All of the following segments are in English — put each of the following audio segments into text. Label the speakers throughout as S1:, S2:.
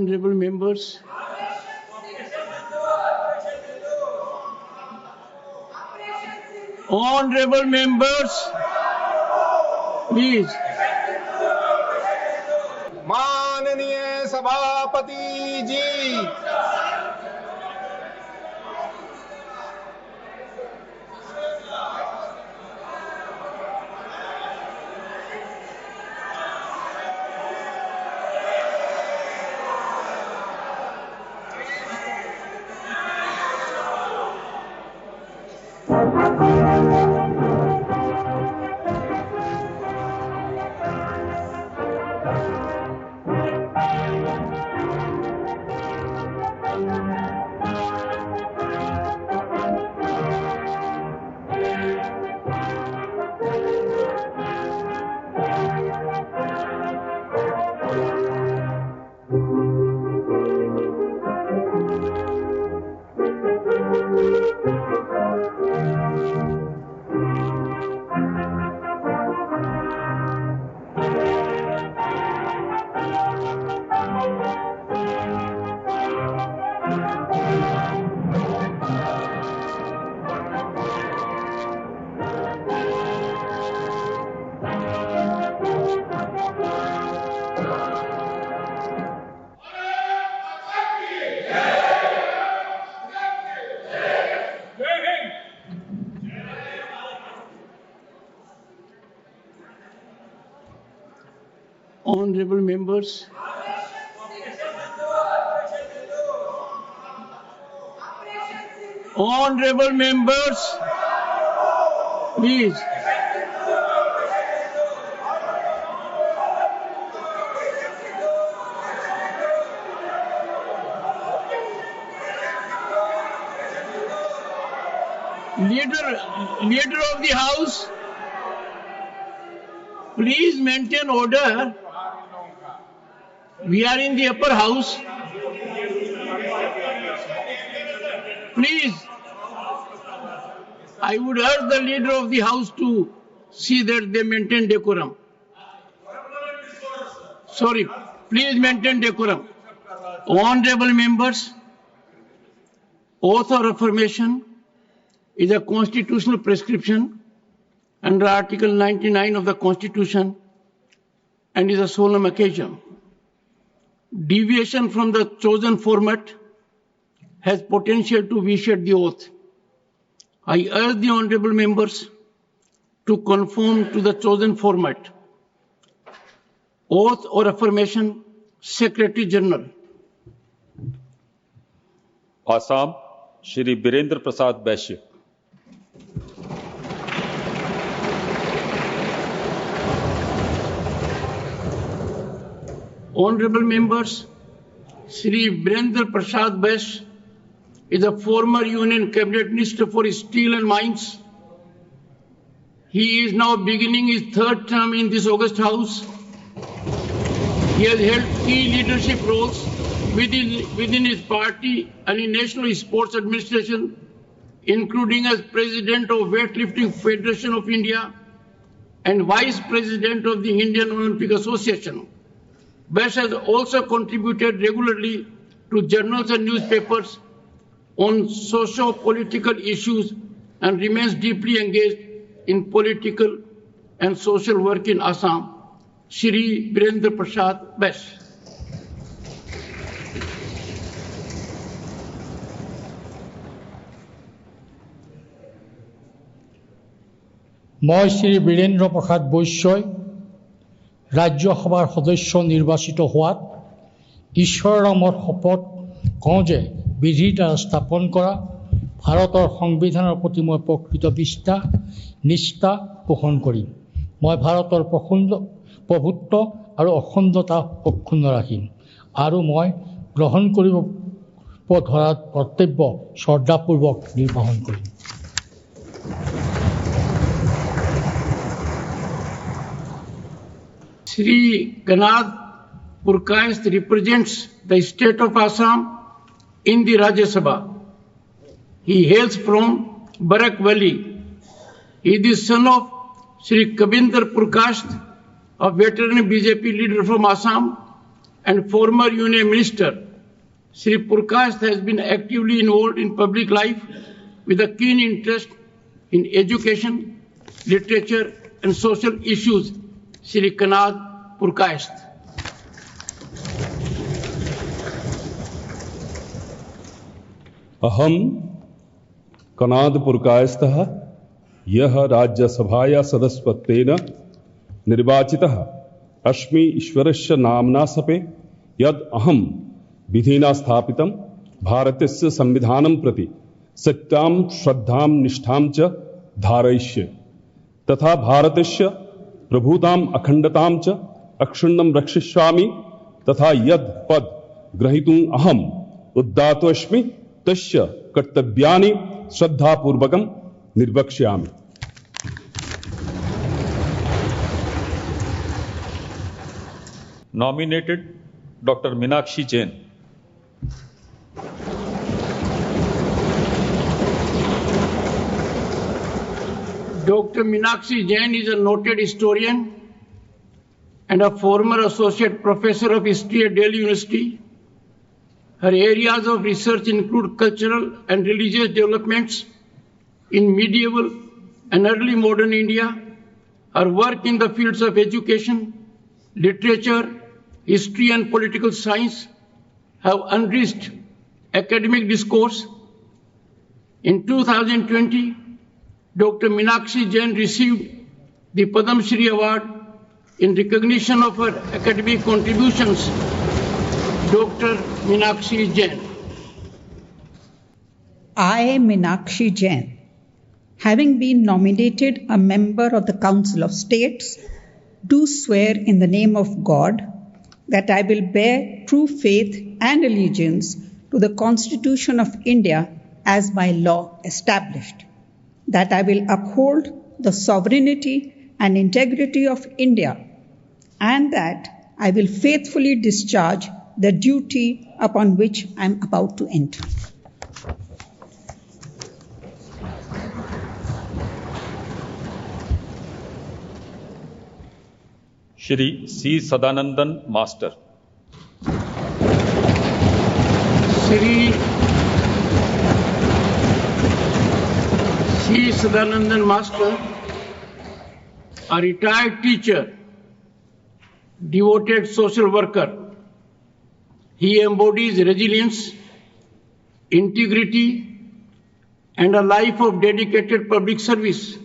S1: Honorable members, honorable members, please.
S2: माननीय सभापति जी,
S1: Honorable members, honorable members, please. Leader of the House, please maintain order. We are in the upper house. Please, I would urge the leader of the house to see that they maintain decorum. Sorry, please maintain decorum. Honorable members, oath or affirmation is a constitutional prescription under Article 99 of the Constitution and is a solemn occasion. Deviation from the chosen format has potential to vitiate the oath. I urge the honorable members to conform to the chosen format. Oath or affirmation, Secretary General.
S3: Assam Shri Birendra Prasad Baishya.
S1: Honorable members, Shri Birendra Prasad Bash is a former Union Cabinet Minister for Steel and Mines. He is now beginning his third term in this august House. He has held key leadership roles within his party and in National Sports Administration, including as President of Weightlifting Federation of India and Vice President of the Indian Olympic Association. Bash has also contributed regularly to journals and newspapers on socio-political issues and remains deeply engaged in political and social work in Assam. Shri Birendra Prasad Bash.
S4: মই শ্ৰী বীৰেন্দ্ৰ প্ৰসাদ বৈশ্যই ৰাজ্যসভাৰ সদস্য নিৰ্বাচিত হোৱাত ঈশ্বৰৰ নামত শপত কওঁ যে বিধিৰ দ্বাৰা স্থাপন কৰা ভাৰতৰ সংবিধানৰ প্ৰতি মই প্ৰকৃত নিষ্ঠা পোষণ কৰিম। মই ভাৰতৰ প্ৰভুত্ব আৰু অখণ্ডতা অক্ষুণ্ণ ৰাখিম আৰু মই গ্ৰহণ কৰিব ধৰা কৰ্তব্য শ্ৰদ্ধাপূৰ্বক নিৰ্বাহন কৰিম।
S1: Shri Ganad Purkayast represents the state of Assam in the Rajya Sabha. He hails from Barak Valley. He is the son of Shri Kabinder Purkayast, a veteran BJP leader from Assam, and former Union Minister, Sri Purkayasth has been actively involved in public life with a keen interest in education, literature, and social issues. Sri Kanad Purkayasth.
S5: अहम कनाद पुरकायस्थः यह राज्यसभाया सदस्यत्वेन निर्वाचितः अस्मि ईश्वरस्य नाम्ना सपे यद अहम विधिना स्थापितं भारतस्य संविधानं प्रति सत्यां श्रद्धां निष्ठां च धारयिष्ये तथा भारतस्य प्रभुतां अखण्डतां च अक्षुण्णं रक्षिष्यामि तथा यद पद ग्रहीतुं अहम उद्दातोऽस्मि तस्य कर्तव्यानि श्रद्धापूर्वकं निर्वक्ष्यामि।
S3: Nominated Dr. Meenakshi Jain.
S1: Dr. Meenakshi Jain is a noted historian and a former associate professor of history at Delhi University. Her areas of research include cultural and religious developments in medieval and early modern India. Her work in the fields of education, literature, history, and political science have enriched academic discourse. In 2020, Dr. Meenakshi Jain received the Padma Shri Award in recognition of her academic contributions. Dr. Meenakshi Jain.
S6: I, Meenakshi Jain, having been nominated a member of the Council of States, do swear in the name of God that I will bear true faith and allegiance to the Constitution of India as by law established, that I will uphold the sovereignty and integrity of India, and that I will faithfully discharge the duty upon which I am about to enter.
S3: Shri C. Sadanandan Master.
S1: Shri C. Sadanandan Master, a retired teacher, devoted social worker. He embodies resilience, integrity, and a life of dedicated public service.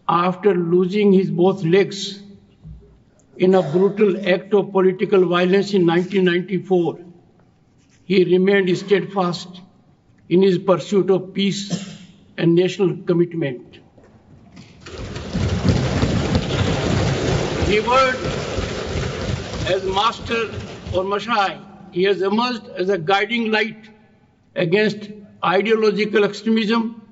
S1: After losing his both legs in a brutal act of political violence in 1994, he remained steadfast in his pursuit of peace and national commitment. Revered as master or Mashai, he has emerged as a guiding light against ideological extremism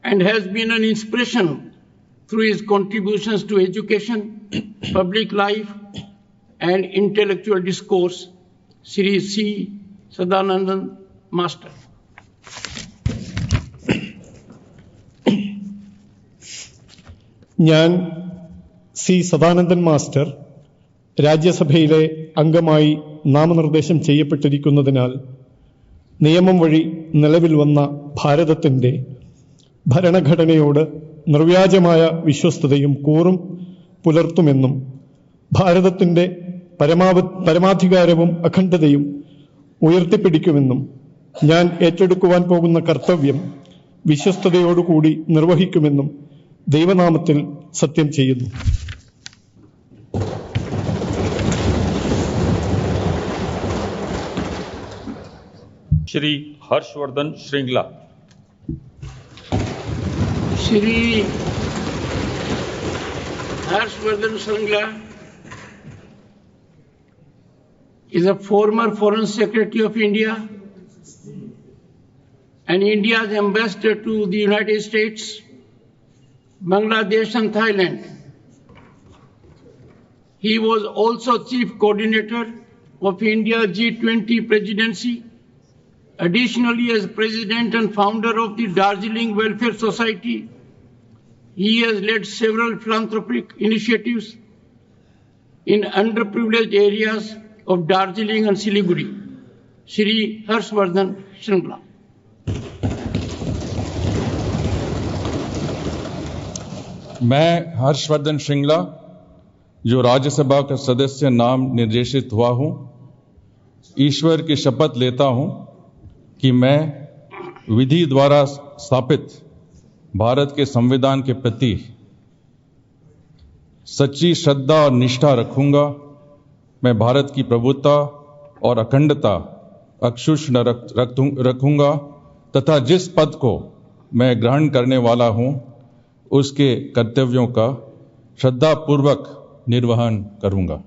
S1: and has been an inspiration through his contributions to education, public life, and intellectual discourse. Shri C. Sadanandan Master.
S7: ഞാൻ C Sadanandan master രാജ്യസഭയിലെ അംഗമായി നാമനിർദ്ദേശം ചെയ്യപ്പെട്ടിരിക്കുന്നതിനാൽ നിയമം വഴി നിലവിൽ വന്ന ഭാരതത്തിൻ്റെ ഭരണഘടനയോട് നിർവ്യാജമായ വിശ്വസ്തതയും കൂറും പുലർത്തുമെന്നും ഭാരതത്തിൻ്റെ പരമാധികാരവും അഖണ്ഡതയും ഉയർത്തിപ്പിടിക്കുമെന്നും ഞാൻ ഏറ്റെടുക്കുവാൻ പോകുന്ന കർത്തവ്യം വിശ്വസ്തയോടുകൂടി നിർവഹിക്കുമെന്നും ദൈവനാമത്തിൽ സത്യം ചെയ്യുന്നു.
S3: Shri Harshvardhan Shringla.
S1: Shri Harshvardhan Shringla is a former Foreign Secretary of India and India's ambassador to the United States, Bangladesh and Thailand. He was also Chief Coordinator of India's G20 presidency. Additionally, as President and founder of the Darjeeling Welfare Society, he has led several philanthropic initiatives in underprivileged areas of Darjeeling and Siliguri, Shri Harshvardhan Shringla.
S8: मैं हर्षवर्धन श्रृंगला, जो राज्यसभा का सदस्य नाम निर्देशित हुआ हूं, ईश्वर की शपथ लेता हूं कि मैं विधि द्वारा स्थापित भारत के संविधान के प्रति सच्ची श्रद्धा और निष्ठा रखूंगा। मैं भारत की प्रभुता और अखंडता अक्षुण्ण रखूंगा तथा जिस पद को मैं ग्रहण करने वाला हूं उसके कर्तव्यों का श्रद्धापूर्वक निर्वहन करूंगा।